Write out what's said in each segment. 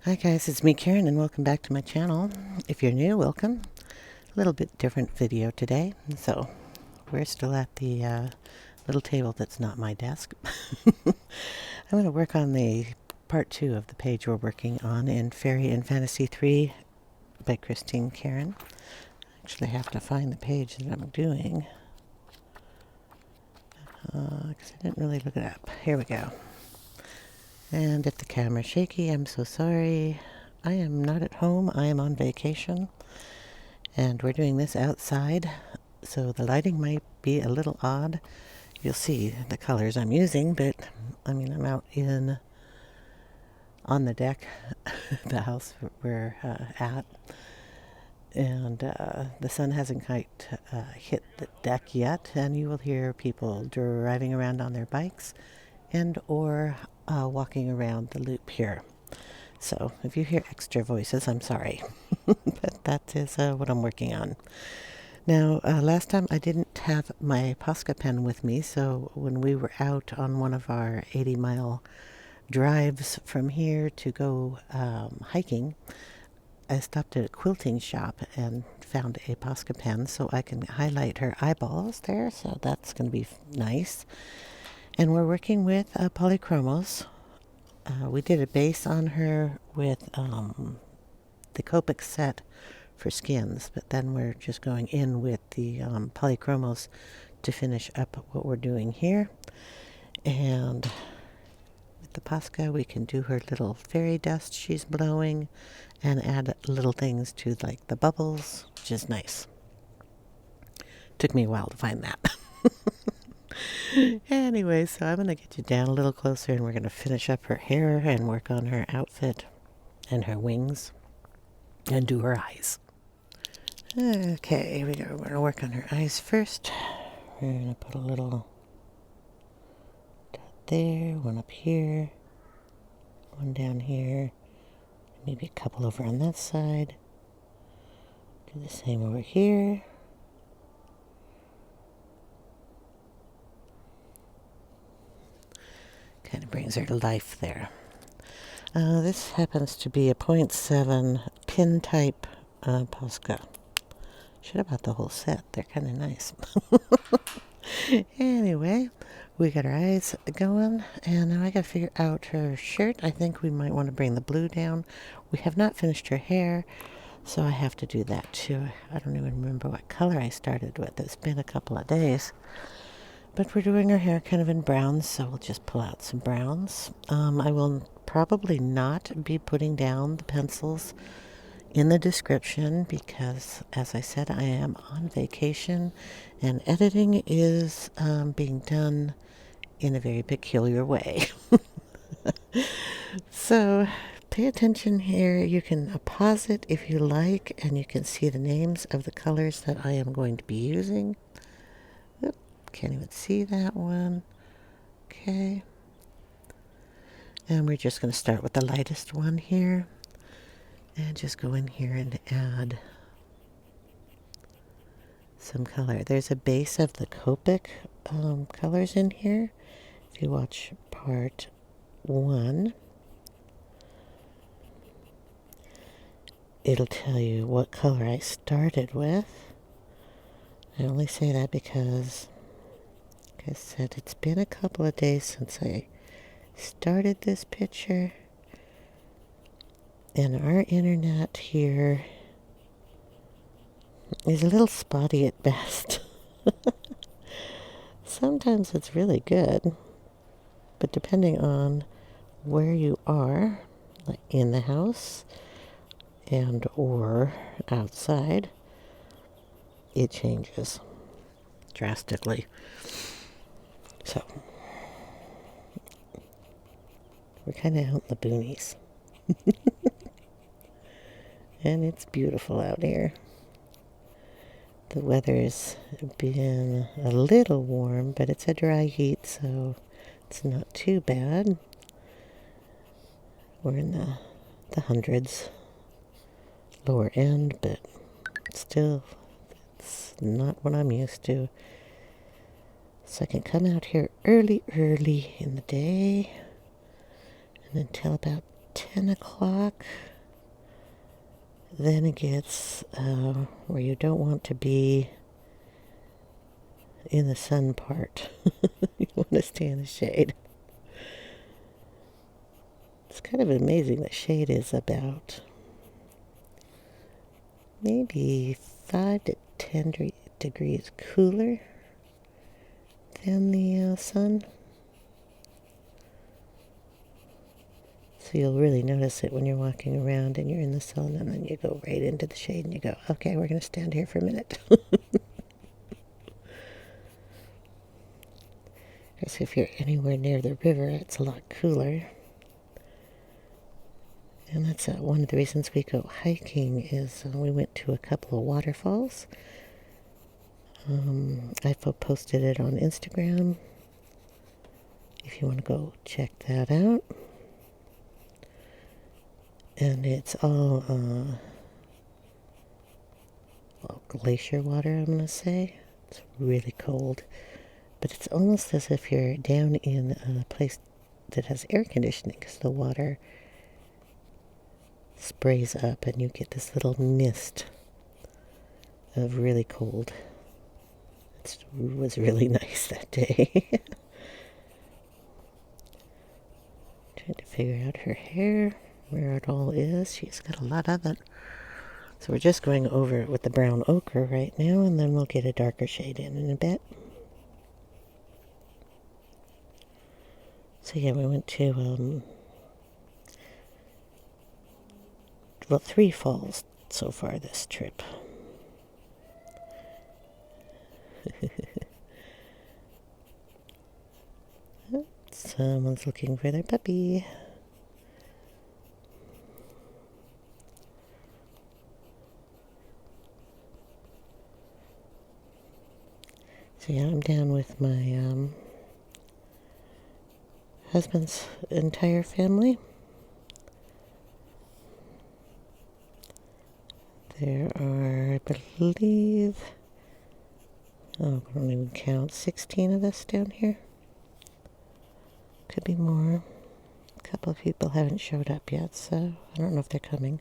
Hi guys, it's me Karen and welcome back to my channel. If you're new, welcome. A little bit different video today. So we're still at the little table that's not my desk. I'm going to work on the part 2 of the page we're working on in Fairy and Fantasy 3 by Christine Karron. I actually have to find the page that I'm doing because I didn't really look it up. Here we go. And if the camera's shaky, I'm so sorry. I am not at home. I am on vacation. And we're doing this outside, so the lighting might be a little odd. You'll see the colors I'm using, but I'm out on the deck, the house we're at. And the sun hasn't quite hit the deck yet, and you will hear people driving around on their bikes and or walking around the loop here. So if you hear extra voices, I'm sorry. But that is what I'm working on. Now, last time I didn't have my Posca pen with me, so when we were out on one of our 80-mile drives from here to go hiking, I stopped at a quilting shop and found a Posca pen so I can highlight her eyeballs there, so that's going to be nice. And we're working with polychromos. We did a base on her with the Copic set for skins, but then we're just going in with the polychromos to finish up what we're doing here. And with the Posca, we can do her little fairy dust she's blowing and add little things to like the bubbles, which is nice. Took me a while to find that. Anyway, so I'm going to get you down a little closer and we're going to finish up her hair and work on her outfit and her wings and do her eyes. Okay, here we go. We're going to work on her eyes first. We're going to put a little dot there, one up here, one down here, maybe a couple over on that side. Do the same over here. Kind of brings her to life there. This happens to be a 0.7 pin type Posca. Should have bought the whole set. They're kind of nice. Anyway, we got our eyes going, and now I got to figure out her shirt. I think we might want to bring the blue down. We have not finished her hair, so I have to do that too. I don't even remember what color I started with. It's been a couple of days. But we're doing her hair kind of in browns, so we'll just pull out some browns. I will probably not be putting down the pencils in the description because, as I said, I am on vacation and editing is being done in a very peculiar way. So pay attention here. You can pause it if you like, and you can see the names of the colors that I am going to be using. Can't even see that one. Okay. And we're just going to start with the lightest one here. And just go in here and add some color. There's a base of the Copic colors in here. If you watch part 1, it'll tell you what color I started with. I only say that because, like I said, it's been a couple of days since I started this picture. And our internet here is a little spotty at best. Sometimes it's really good, but depending on where you are, like in the house and or outside, it changes drastically. So we're kind of out in the boonies. And it's beautiful out here. The weather's been a little warm, but it's a dry heat, so it's not too bad. We're in the hundreds, lower end, but still, it's not what I'm used to. So I can come out here early in the day, and until about 10 o'clock, then it gets where you don't want to be in the sun part. You want to stay in the shade. It's kind of amazing that shade is about maybe 5 to 10 degrees cooler than the sun. So you'll really notice it when you're walking around and you're in the sun, and then you go right into the shade and you go, okay, we're going to stand here for a minute. Because if you're anywhere near the river, it's a lot cooler. And that's one of the reasons we go hiking is we went to a couple of waterfalls. I posted it on Instagram if you want to go check that out. And it's all glacier water, I'm going to say. It's really cold. But it's almost as if you're down in a place that has air conditioning, because the water sprays up and you get this little mist of really cold. It was really nice that day. Trying to figure out her hair, where it all is. She's got a lot of it. So we're just going over it with the brown ochre right now, and then we'll get a darker shade in a bit. So yeah, we went to, 3 falls so far this trip. Someone's looking for their puppy. So yeah, I'm down with my husband's entire family. There are, I believe, I don't even count, 16 of us down here. Could be more. A couple of people haven't showed up yet, so I don't know if they're coming.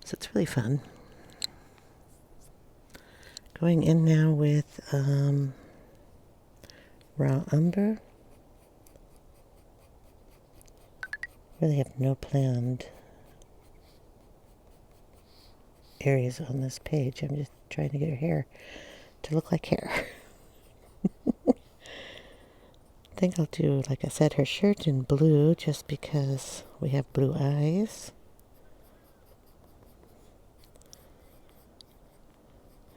So it's really fun. Going in now with raw umber. Really have no planned areas on this page. I'm just trying to get her hair to look like hair. I think I'll do, like I said, her shirt in blue just because we have blue eyes.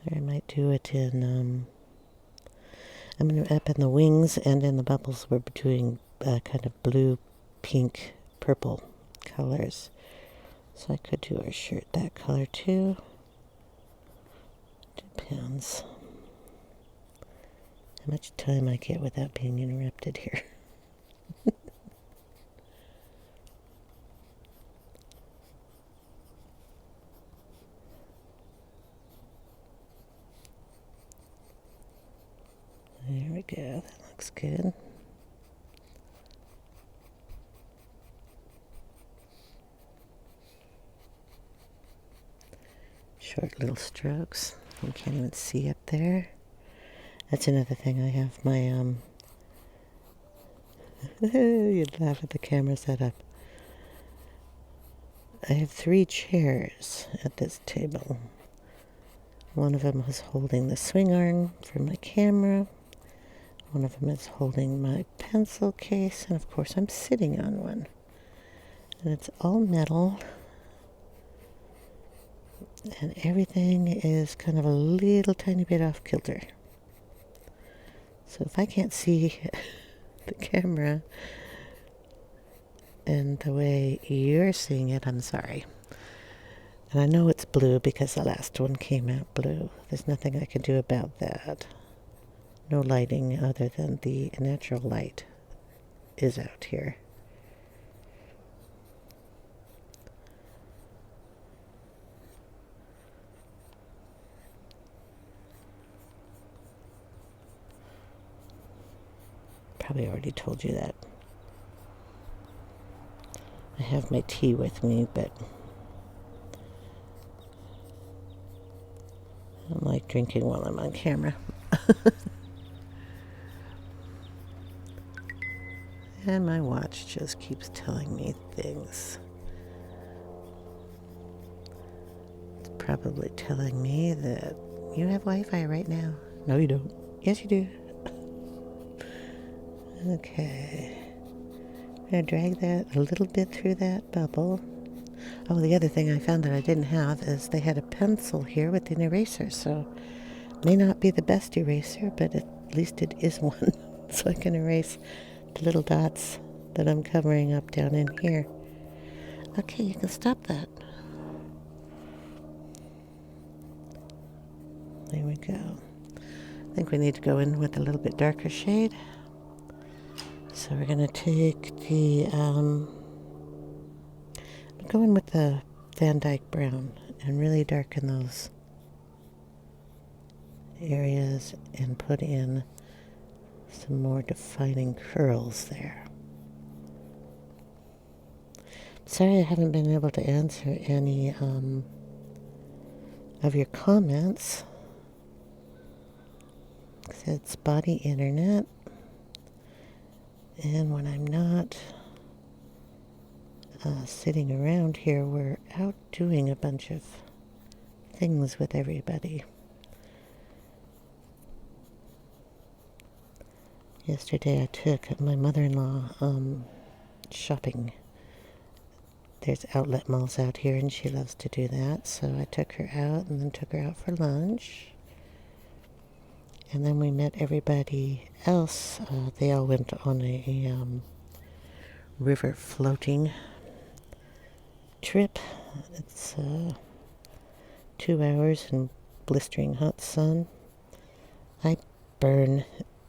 Or I might do it in, I'm going to up in the wings and in the bubbles we're doing kind of blue, pink, purple colors. So I could do her shirt that color too. Depends how much time I get without being interrupted here. There we go, that looks good. Short little strokes. You can't even see up there. That's another thing. I have my, you'd laugh at the camera setup. I have 3 chairs at this table. One of them is holding the swing arm for my camera. One of them is holding my pencil case. And of course I'm sitting on one. And it's all metal. And everything is kind of a little tiny bit off kilter. So if I can't see the camera and the way you're seeing it, I'm sorry. And I know it's blue because the last one came out blue. There's nothing I can do about that. No lighting other than the natural light is out here. Probably already told you that. I have my tea with me, but I don't like drinking while I'm on camera. And my watch just keeps telling me things. It's probably telling me that you have Wi-Fi right now. No, you don't. Yes, you do. Okay. I'm going to drag that a little bit through that bubble. Oh, the other thing I found that I didn't have is they had a pencil here with an eraser, so may not be the best eraser, but at least it is one. So I can erase the little dots that I'm covering up down in here. Okay, you can stop that. There we go. I think we need to go in with a little bit darker shade. So we're going to take the, I'm going with the Van Dyke Brown and really darken those areas and put in some more defining curls there. Sorry I haven't been able to answer any of your comments. It's spotty internet, and when I'm not sitting around here, we're out doing a bunch of things with everybody. Yesterday I took my mother-in-law shopping. There's outlet malls out here and she loves to do that, so I took her out and then took her out for lunch. And then we met everybody else. They all went on a river floating trip. It's 2 hours in blistering hot sun. I burn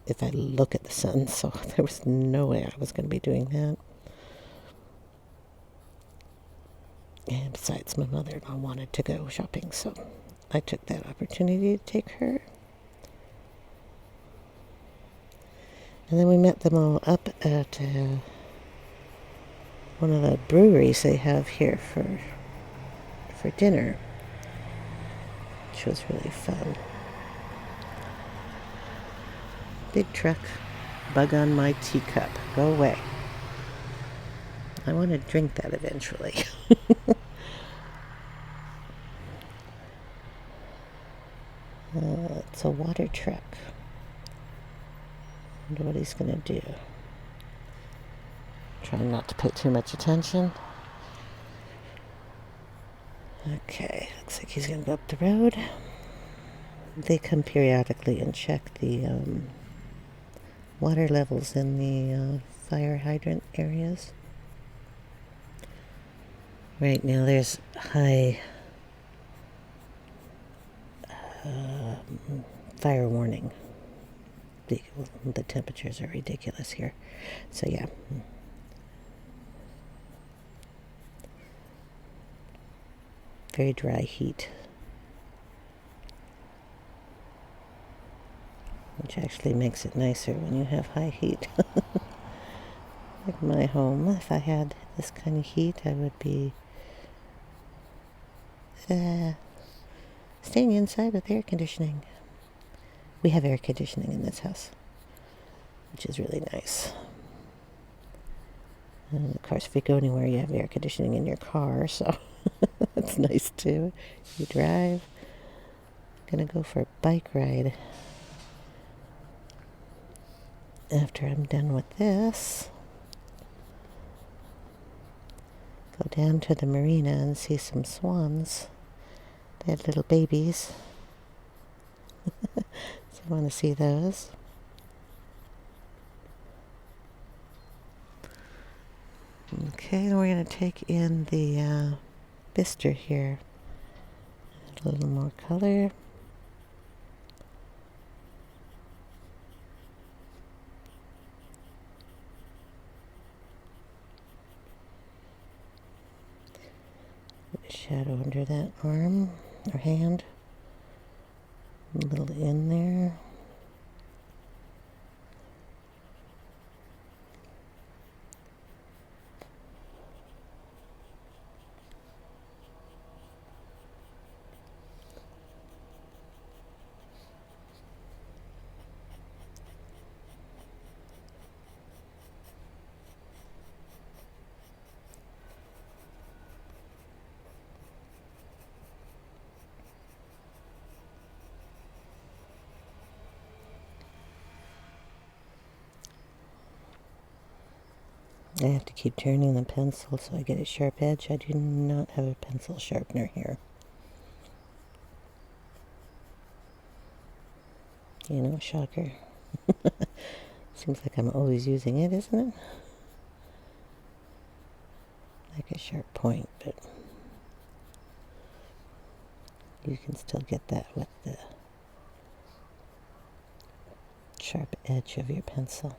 if I look at the sun, so there was no way I was going to be doing that. And besides, my mother-in-law wanted to go shopping, so I took that opportunity to take her. And then we met them all up at one of the breweries they have here for dinner, which was really fun. Big truck, bug on my teacup. Go away. I want to drink that eventually. It's a water truck. Wonder what he's gonna do. Trying not to pay too much attention. Okay, looks like he's gonna go up the road. They come periodically and check the water levels in the fire hydrant areas. Right now there's high fire warning. The temperatures are ridiculous here. So yeah. Very dry heat. Which actually makes it nicer when you have high heat. Like my home, if I had this kind of heat, I would be staying inside with air conditioning. We have air conditioning in this house, which is really nice. And of course, if you go anywhere, you have air conditioning in your car, so that's nice too. You drive. I'm gonna go for a bike ride after I'm done with this. Go down to the marina and see some swans. They had little babies. So I want to see those. Okay, then we're going to take in the bister here. A little more color. Shadow under that arm or hand. A little in there. I have to keep turning the pencil so I get a sharp edge. I do not have a pencil sharpener here. You know, shocker. Seems like I'm always using it, isn't it? Like a sharp point, but you can still get that with the sharp edge of your pencil.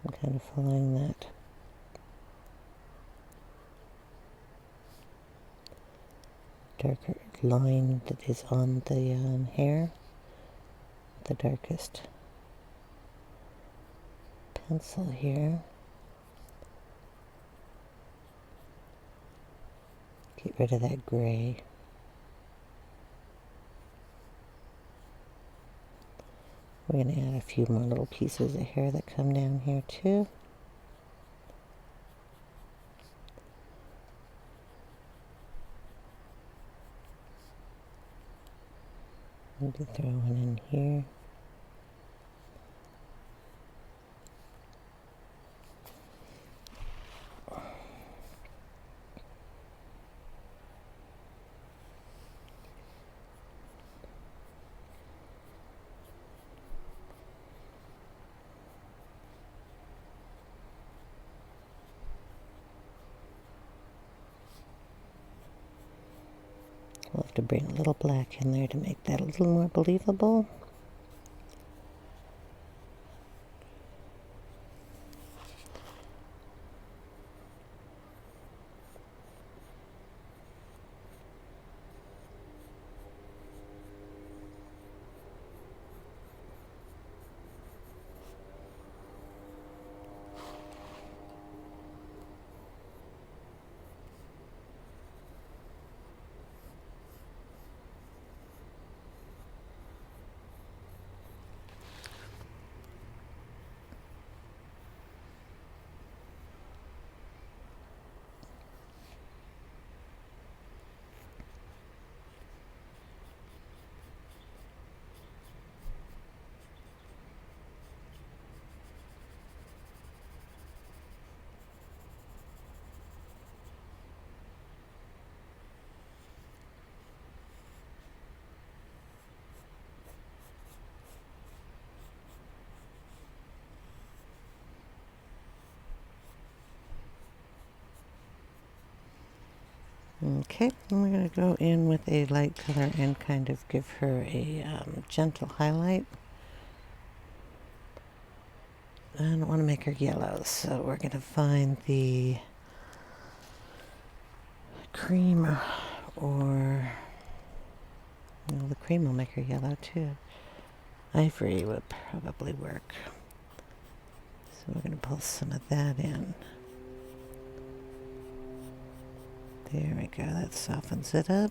I'm kind of following that darker line that is on the hair, the darkest pencil here. Get rid of that gray. We're going to add a few more little pieces of hair that come down here too. Maybe throw one in here. We'll have to bring a little black in there to make that a little more believable. Okay, and we're going to go in with a light color and kind of give her a gentle highlight. I don't want to make her yellow, so we're going to find the cream, or well, the cream will make her yellow too. Ivory would probably work. So we're going to pull some of that in. There we go, that softens it up.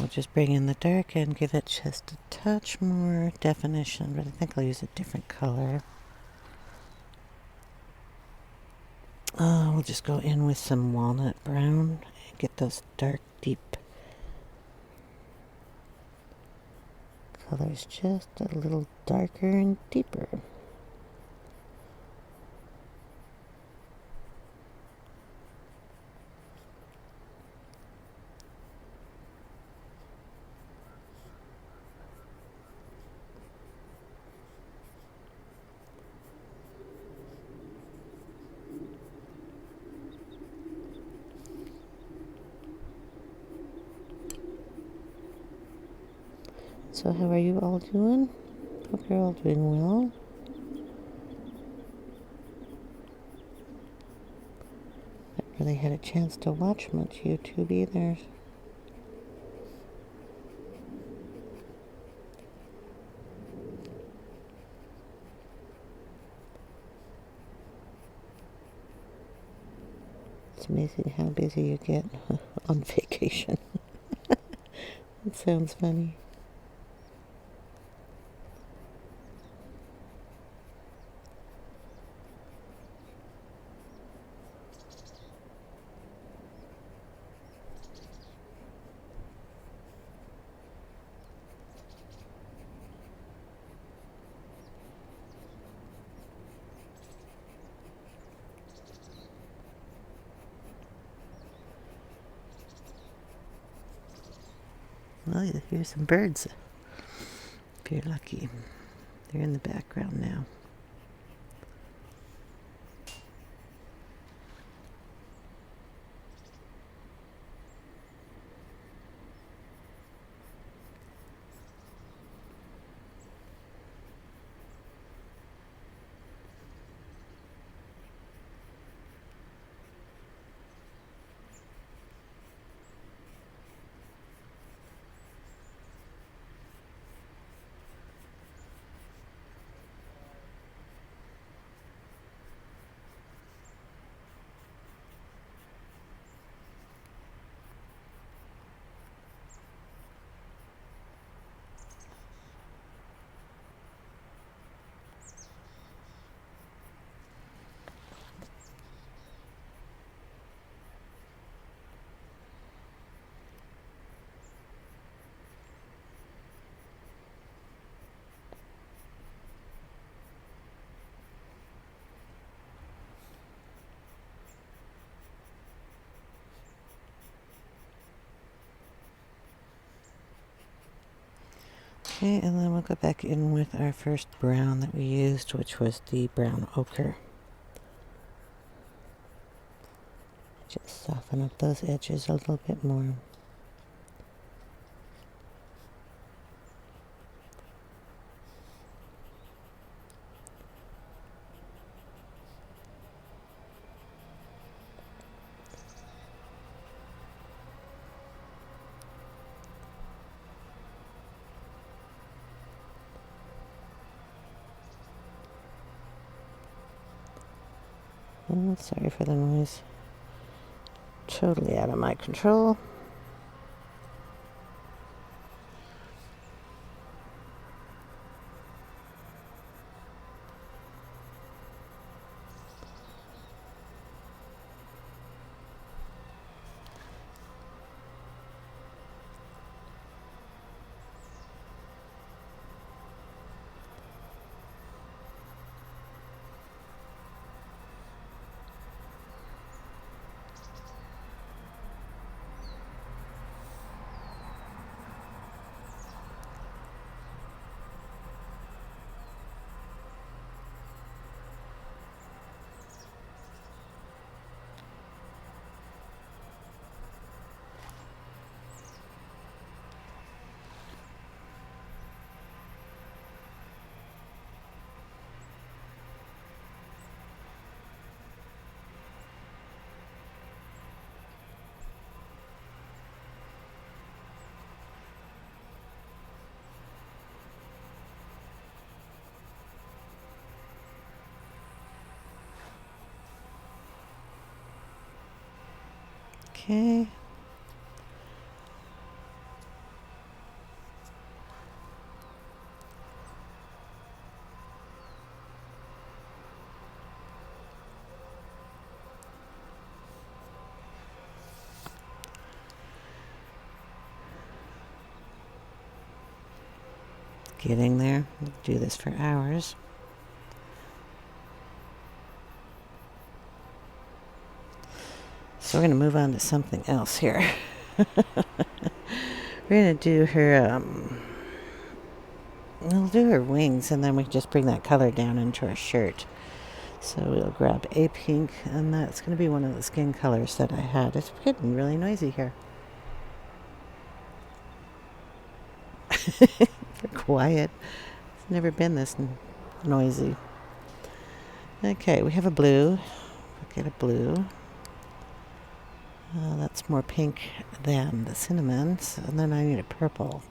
we'll just bring in the dark and give it just a touch more definition, but I think I'll use a different color. We'll just go in with some walnut brown and get those dark, deep colors just a little darker and deeper. So how are you all doing? Hope you're all doing well. Haven't really had a chance to watch much YouTube either. It's amazing how busy you get on vacation. It sounds funny. Well, you hear some birds, if you're lucky. They're in the background now. Okay, and then we'll go back in with our first brown that we used, which was the brown ochre. Just soften up those edges a little bit more. Oh, sorry for the noise. Totally out of my control. Okay. getting there. We'll do this for hours. So we're going to move on to something else here. We're going to do her, we'll do her wings, and then we just bring that color down into our shirt. So we'll grab a pink, and that's going to be one of the skin colors that I had. It's getting really noisy here. For quiet. It's never been this noisy. Okay, we have a blue. We'll get a blue. That's more pink than the cinnamons. And then I need a purple.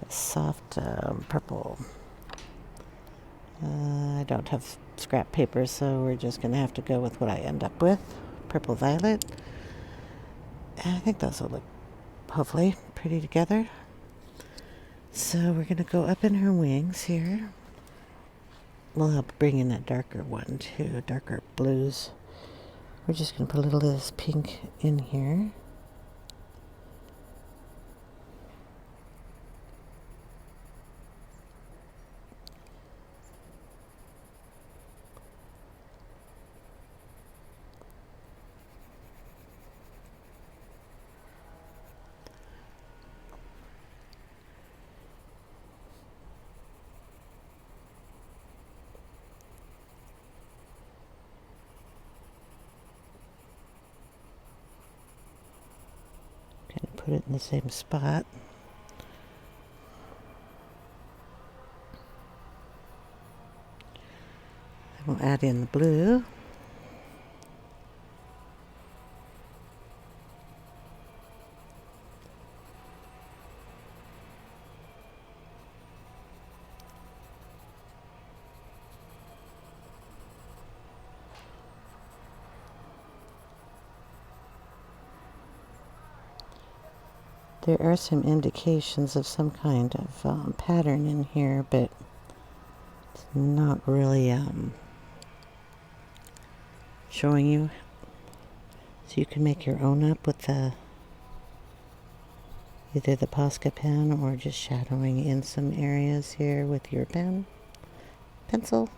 A soft purple. I don't have scrap paper, so we're just going to have to go with what I end up with. Purple violet. And I think those will look, hopefully, pretty together. So we're going to go up in her wings here. We'll help bring in that darker one too, darker blues. We're just going to put a little of this pink in here. Put it in the same spot. And we'll add in the blue. There are some indications of some kind of pattern in here, but it's not really showing you. So you can make your own up with either the Posca pen or just shadowing in some areas here with your pencil.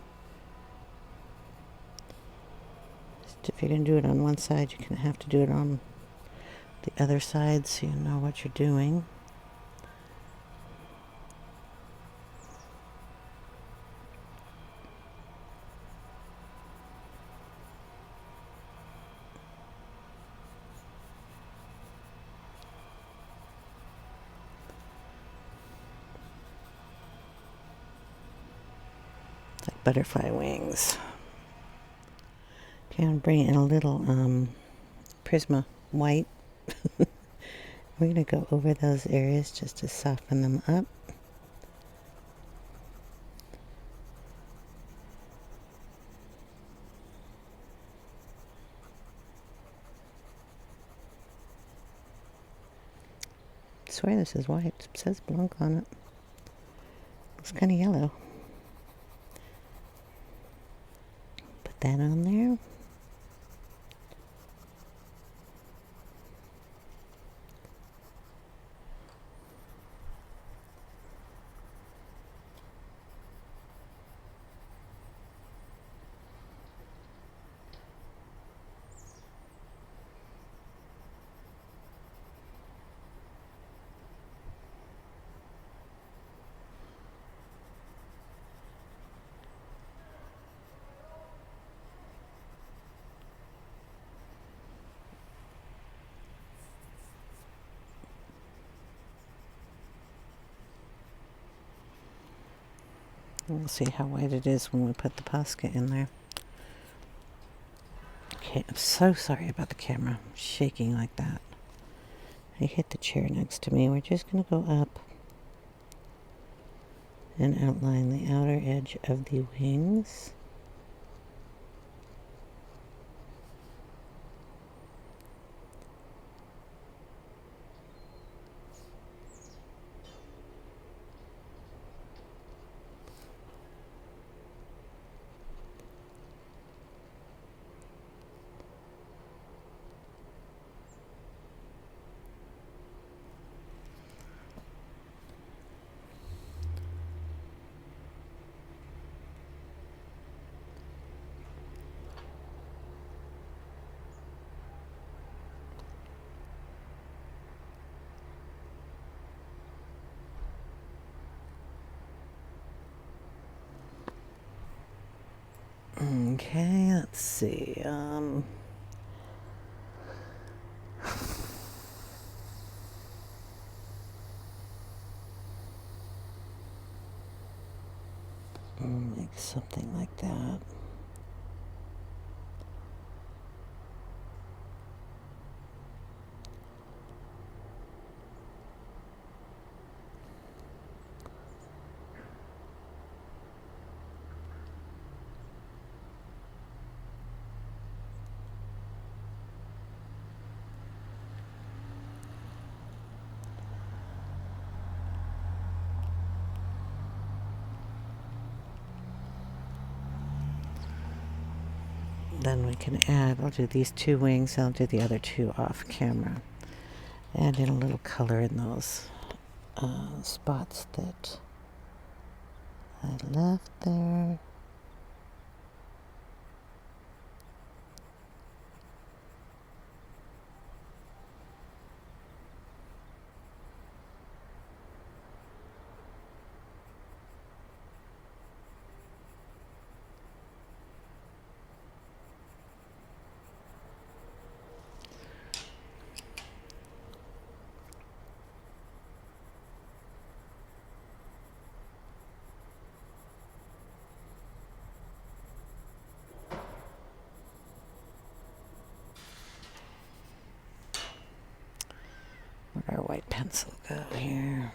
Just if you're going to do it on one side, you're going to have to do it on the other side so you know what you're doing. Like butterfly wings. Okay, I'm bringing in a little Prisma white. We're going to go over those areas just to soften them up. I swear this is white. It says blanc on it. Looks kind of yellow. Put that on there. We'll see how white it is when we put the Posca in there. Okay, I'm so sorry about the camera shaking like that. I hit the chair next to me. We're just going to go up and outline the outer edge of the wings. Okay, let's see. Make something like that. Then we can add, I'll do these two wings, I'll do the other two off camera. Add in a little color in those spots that I left there. Where'd our white pencil go here?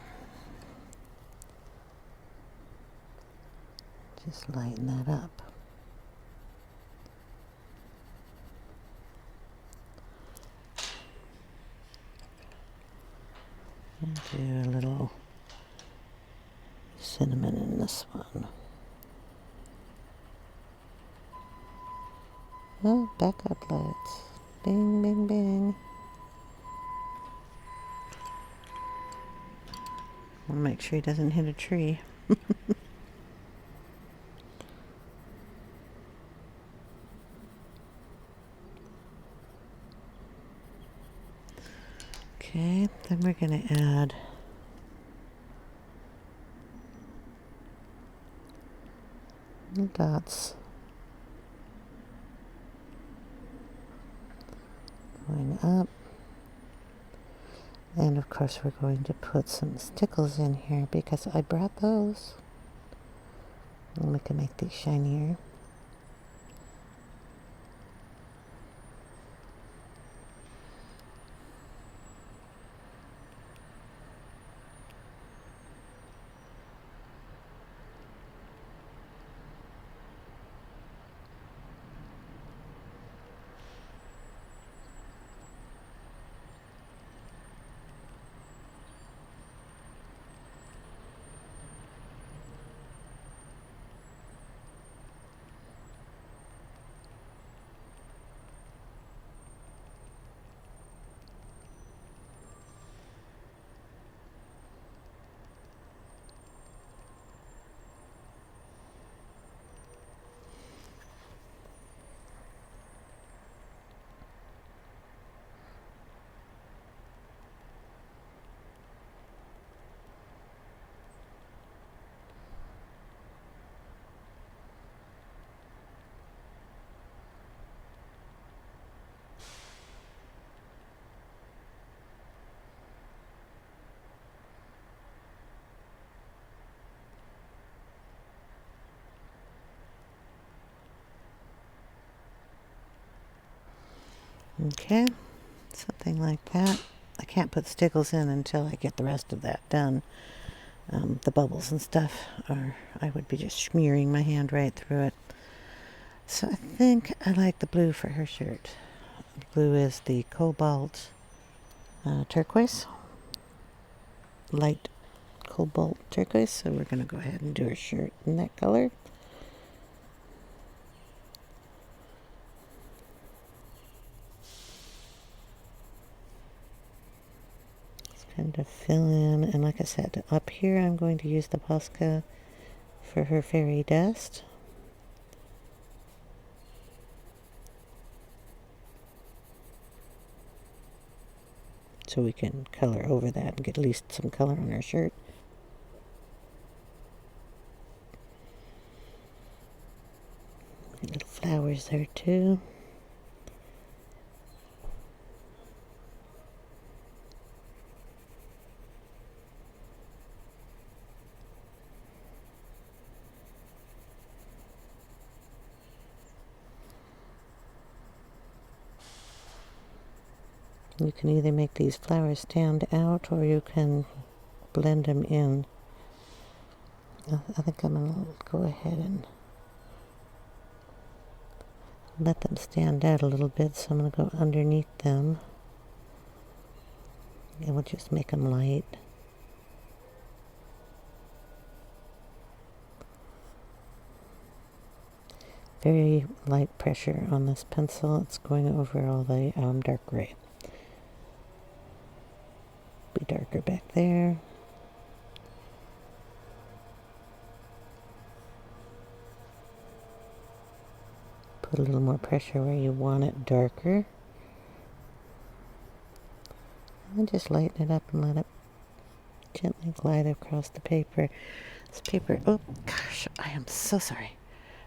Just lighten that up. And do a little cinnamon in this one. Oh, backup lights. Bing, bing, bing. I'll make sure he doesn't hit a tree. Okay, then we're going to add little dots going up. And of course we're going to put some stickles in here because I brought those. And we can make these shinier. Okay, something like that. I can't put stickles in until I get the rest of that done. The bubbles and stuff, or I would be just smearing my hand right through it. So I think I like the blue for her shirt. Blue is the cobalt turquoise, light cobalt turquoise. So we're going to go ahead and do her shirt in that color. Kind of fill in, and like I said, up here I'm going to use the Posca for her fairy dust. So we can color over that and get at least some color on her shirt. A little flowers there too. You can either make these flowers stand out or you can blend them in. I think I'm going to go ahead and let them stand out a little bit, so I'm going to go underneath them. And we'll just make them light. Very light pressure on this pencil. It's going over all the dark gray. Be darker back there. Put a little more pressure where you want it darker. And just lighten it up and let it gently glide across the paper. This paper, oh gosh, I am so sorry.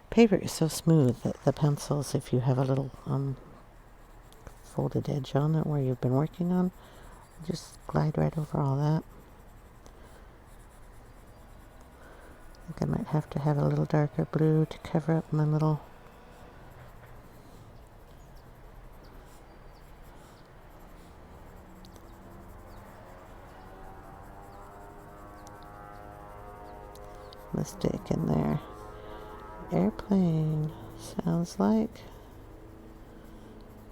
Paper is so smooth that the pencils, if you have a little folded edge on it where you've been working on, just glide right over all that. I think I might have to have a little darker blue to cover up my little mistake in there. Airplane sounds like.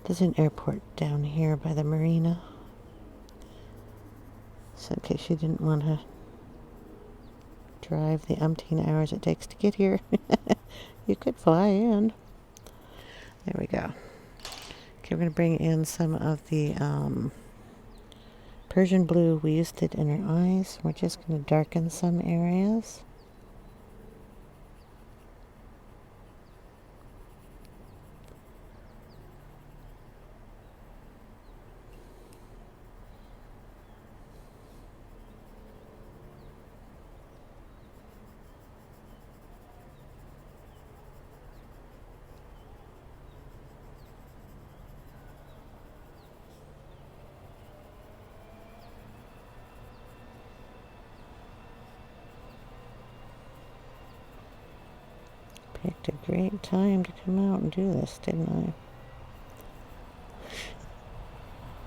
There's an airport down here by the marina. So in case you didn't want to drive the umpteen hours it takes to get here, you could fly in. There we go. Okay, we're going to bring in some of the Persian blue. We used it in her eyes. We're just going to darken some areas. Picked a great time to come out and do this, didn't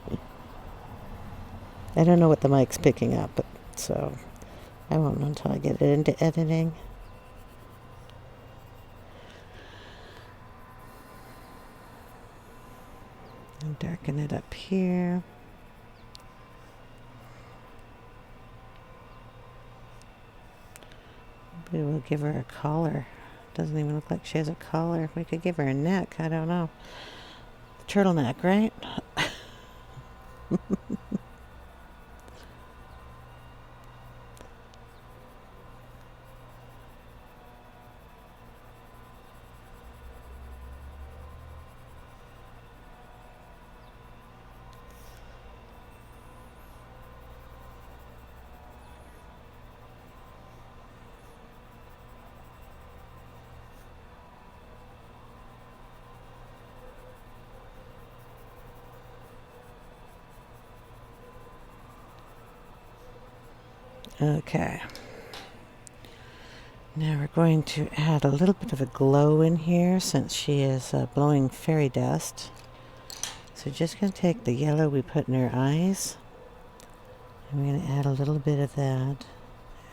I? I don't know what the mic's picking up, but so I won't know until I get it into editing. And darken it up here. Maybe we'll give her a collar. Doesn't even look like she has a collar. We could give her a neck. I don't know. Turtleneck, right? Okay. Now we're going to add a little bit of a glow in here since she is blowing fairy dust. So just going to take the yellow we put in her eyes, and we're going to add a little bit of that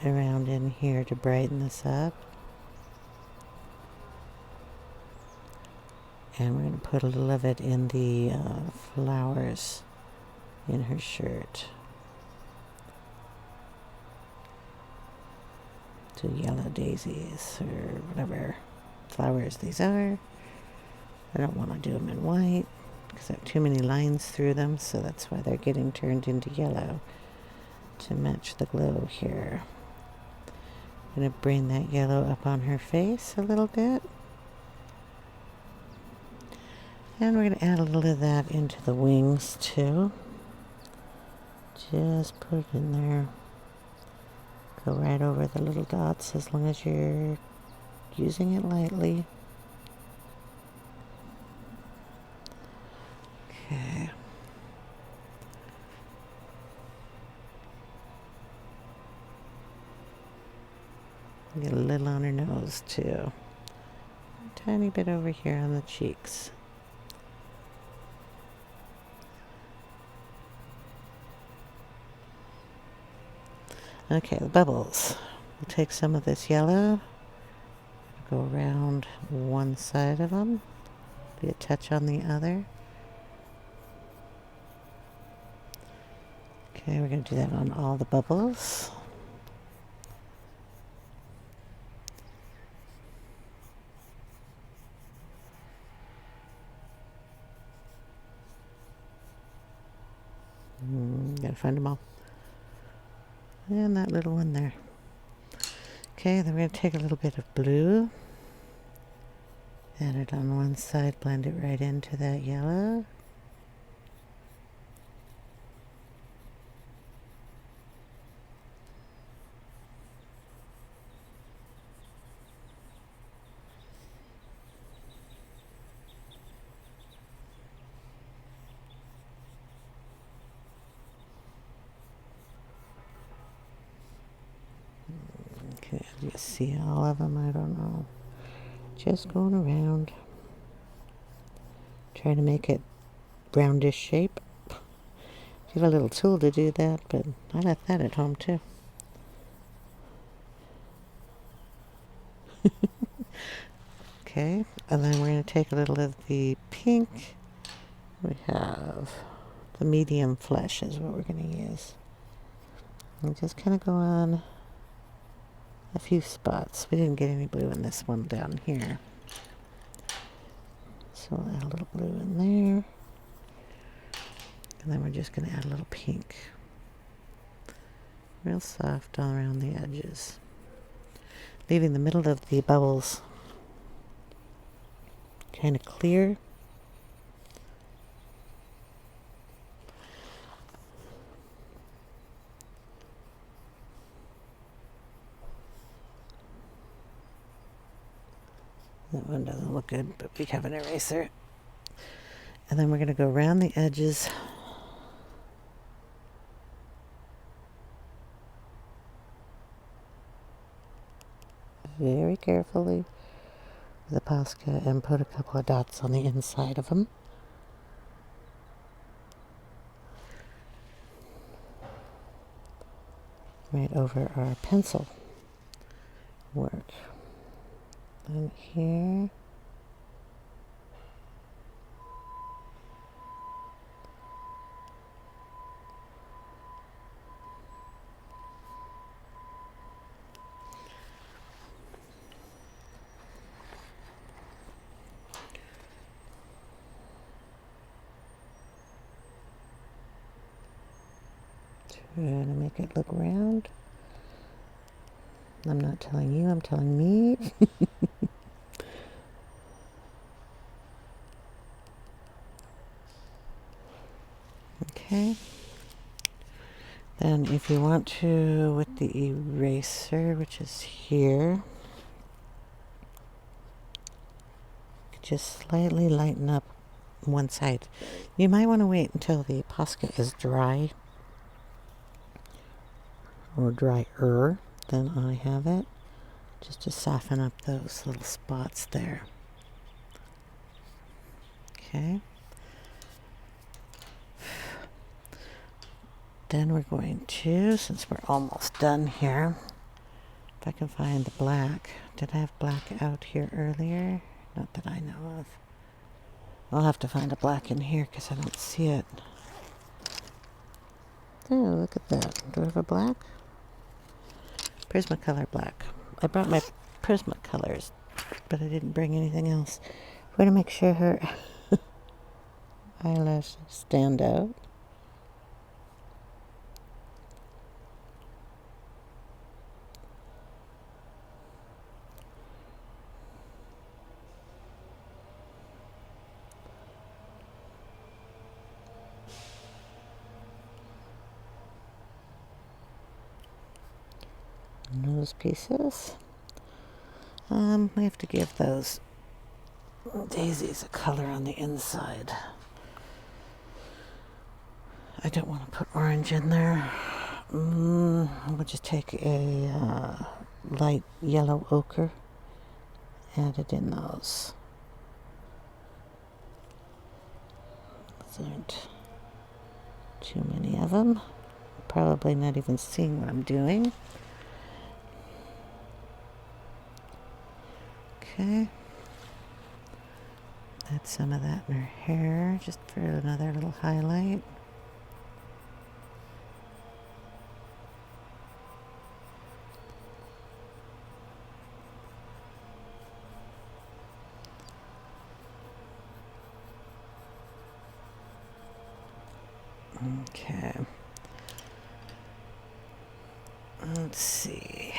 around in here to brighten this up. And we're going to put a little of it in the flowers in her shirt. To yellow daisies or whatever flowers these are. I don't want to do them in white because I have too many lines through them, so that's why they're getting turned into yellow to match the glow here. I'm going to bring that yellow up on her face a little bit. And we're going to add a little of that into the wings too. Just put it in there. Go right over the little dots as long as you're using it lightly. Get a little on her nose too. A tiny bit over here on the cheeks. Okay, the bubbles. We'll take some of this yellow, go around one side of them, be a touch on the other. Okay, we're going to do that on all the bubbles. Gotta find them all. And that little one there. Okay, then we're going to take a little bit of blue, add it on one side, blend it right into that yellow. Okay, you see all of them? I don't know. Just going around. Try to make it roundish shape. You have a little tool to do that, but I left that at home too. Okay, and then we're going to take a little of the pink. We have the medium flesh is what we're going to use. And just kind of go on a few spots. We didn't get any blue in this one down here. So we'll add a little blue in there. And then we're just going to add a little pink. Real soft all around the edges. Leaving the middle of the bubbles kind of clear. That one doesn't look good, but we have an eraser. And then we're going to go around the edges. Very carefully with the Posca and put a couple of dots on the inside of them. Right over our pencil work. And here. Trying to make it look round. I'm not telling you, I'm telling me. Okay. Then if you want to, with the eraser, which is here, just slightly lighten up one side. You might want to wait until the Posca is dry, or drier than I have it, just to soften up those little spots there. Okay. Then we're going to, since we're almost done here, if I can find the black. Did I have black out here earlier? Not that I know of. I'll have to find a black in here because I don't see it. Oh, look at that. Do I have a black? Prismacolor black. I brought my Prismacolors, but I didn't bring anything else. We're going to make sure her eyelashes stand out. Nose pieces. We have to give those daisies a color on the inside. I don't want to put orange in there. We'll just take a light yellow ochre added in those. There aren't too many of them. Probably not even seeing what I'm doing. Okay. Add some of that in her hair just for another little highlight. Okay. Let's see.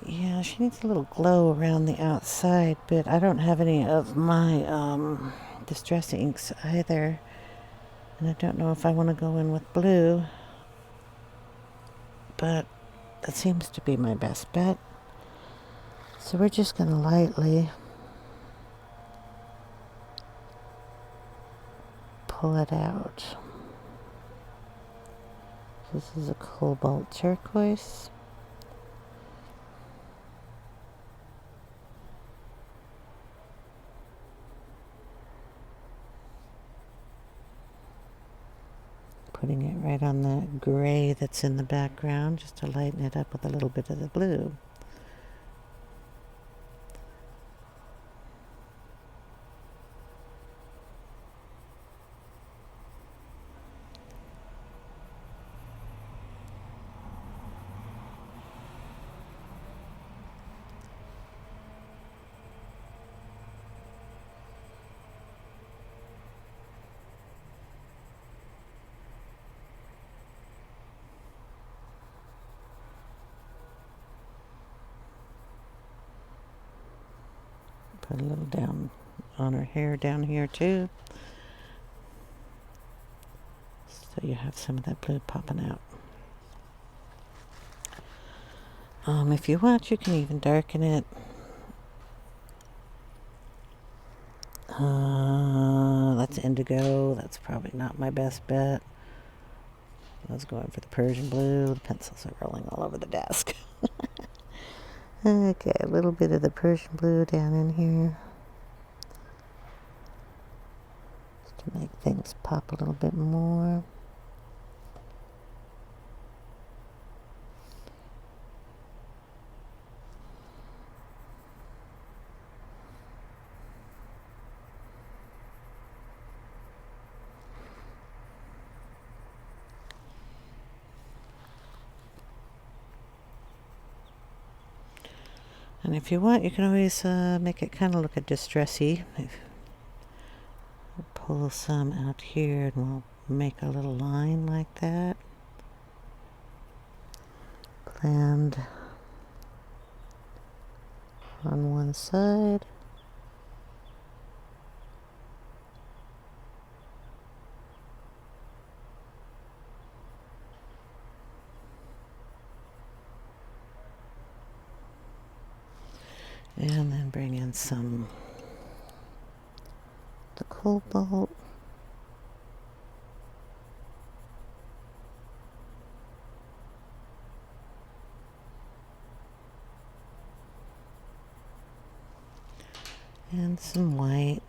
Yeah, she needs a little glow around the outside, but I don't have any of my distress inks either. And I don't know if I want to go in with blue, but that seems to be my best bet. So we're just going to lightly pull it out. This is a cobalt turquoise. Putting it right on the gray that's in the background just to lighten it up with a little bit of the blue. Put a little down on her hair down here too. So you have some of that blue popping out. If you want, you can even darken it. That's indigo. That's probably not my best bet. I was going for the Persian blue. The pencils are rolling all over the desk. Okay, a little bit of the Persian blue down in here. Just to make things pop a little bit more. And if you want, you can always make it kind of look a distressy. Pull some out here and we'll make a little line like that. Blend on one side. And then bring in some the cobalt. And some white.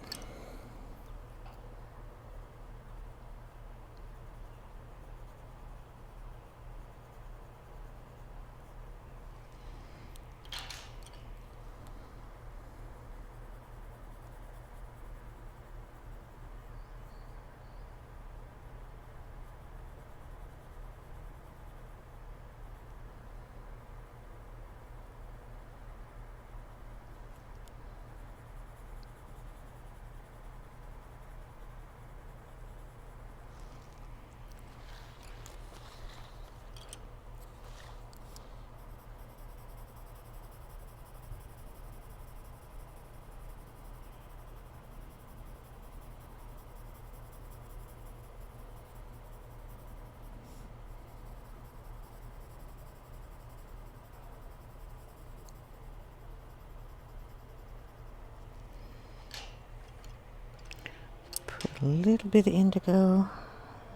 Put a little bit of indigo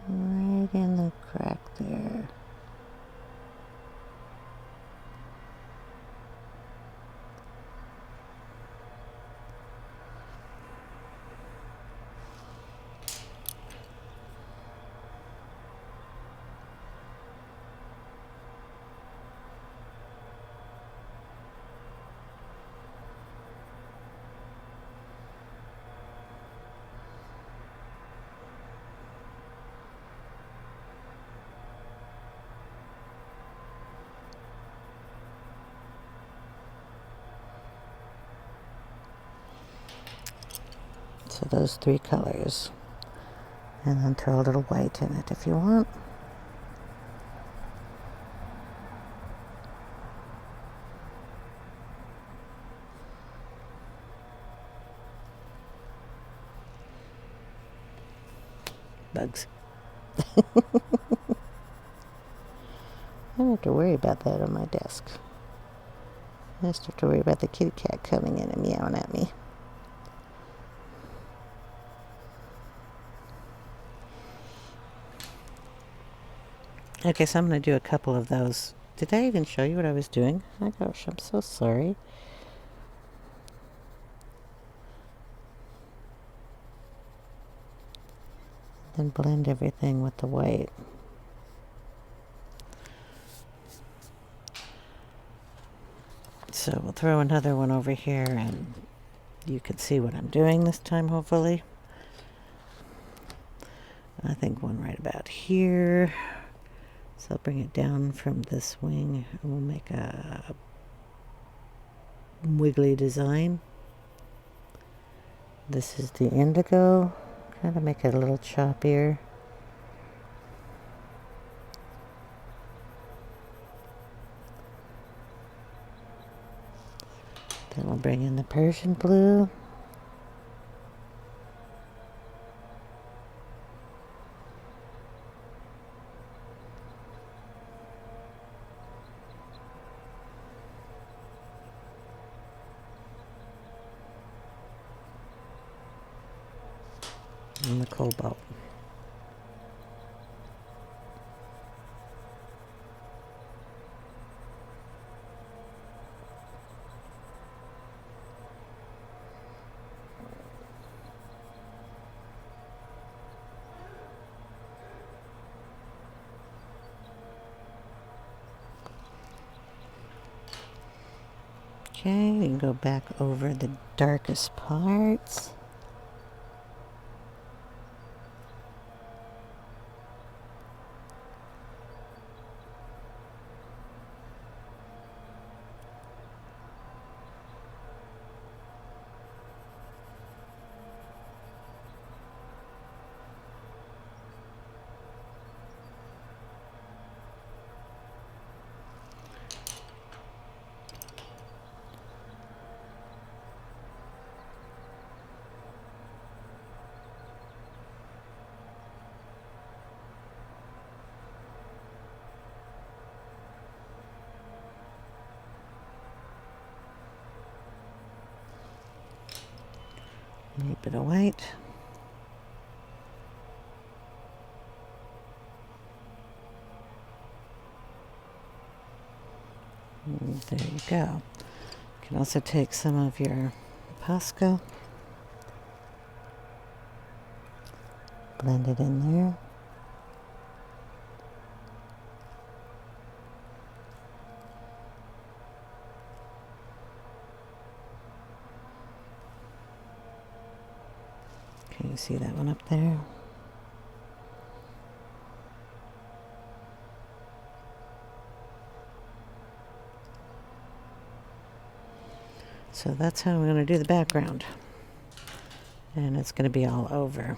right in the crack there. So those three colors. And then throw a little white in it if you want. Bugs. I don't have to worry about that on my desk. I just have to worry about the kitty cat coming in and meowing at me. Okay, so I'm going to do a couple of those. Did I even show you what I was doing? Oh my gosh, I'm so sorry. Then blend everything with the white. So we'll throw another one over here and you can see what I'm doing this time, hopefully. I think one right about here. So I'll bring it down from this wing and we'll make a wiggly design. This is the indigo. Kind of make it a little choppier. Then we'll bring in the Persian blue. And the cobalt. Okay, we can go back over the darkest parts. A little bit of white. And there you go. You can also take some of your Posca, blend it in there. Can you see that one up there? So that's how we're going to do the background. And it's going to be all over.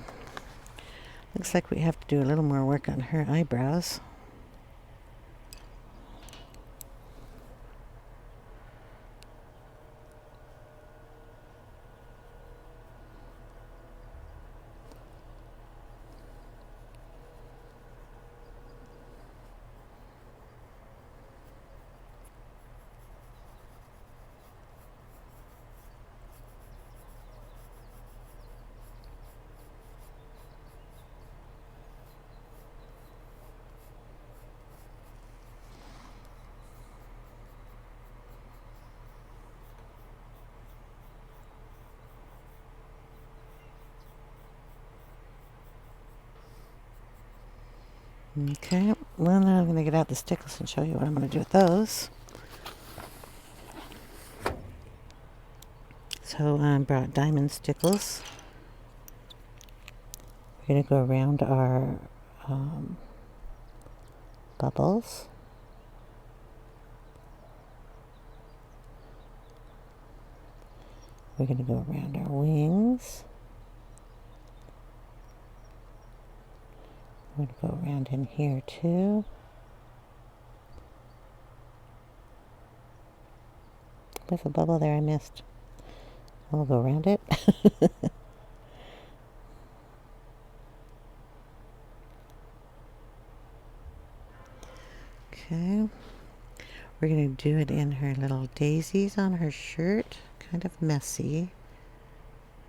Looks like we have to do a little more work on her eyebrows. Okay, well now I'm going to get out the stickles and show you what I'm going to do with those. So I brought diamond stickles. We're going to go around our bubbles. We're going to go around our wings. I'm going to go around in here too. There's a bubble there I missed. I'll go around it. Okay. We're going to do it in her little daisies on her shirt. Kind of messy,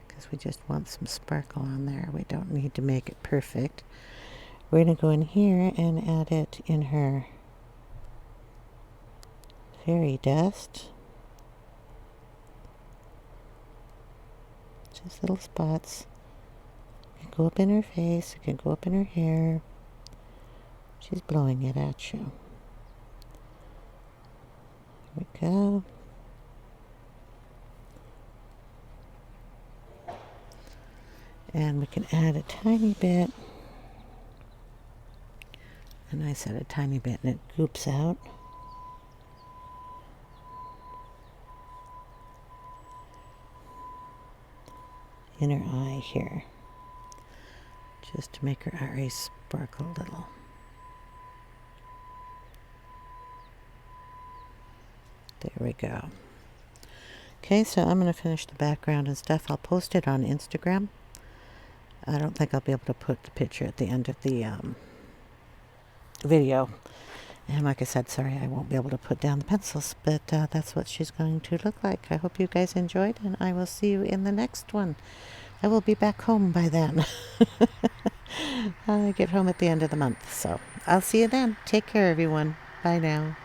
because we just want some sparkle on there. We don't need to make it perfect. We're going to go in here and add it in her fairy dust. Just little spots. It can go up in her face, it can go up in her hair. She's blowing it at you. There we go. And we can add a tiny bit. And I said a tiny bit, and it goops out. In her eye here. Just to make her eyes sparkle a little. There we go. Okay, so I'm going to finish the background and stuff. I'll post it on Instagram. I don't think I'll be able to put the picture at the end of the video. And like I said, sorry, I won't be able to put down the pencils, but that's what she's going to look like. I hope you guys enjoyed, and I will see you in the next one. I will be back home by then. I get home at the end of the month, so I'll see you then. Take care, everyone. Bye now.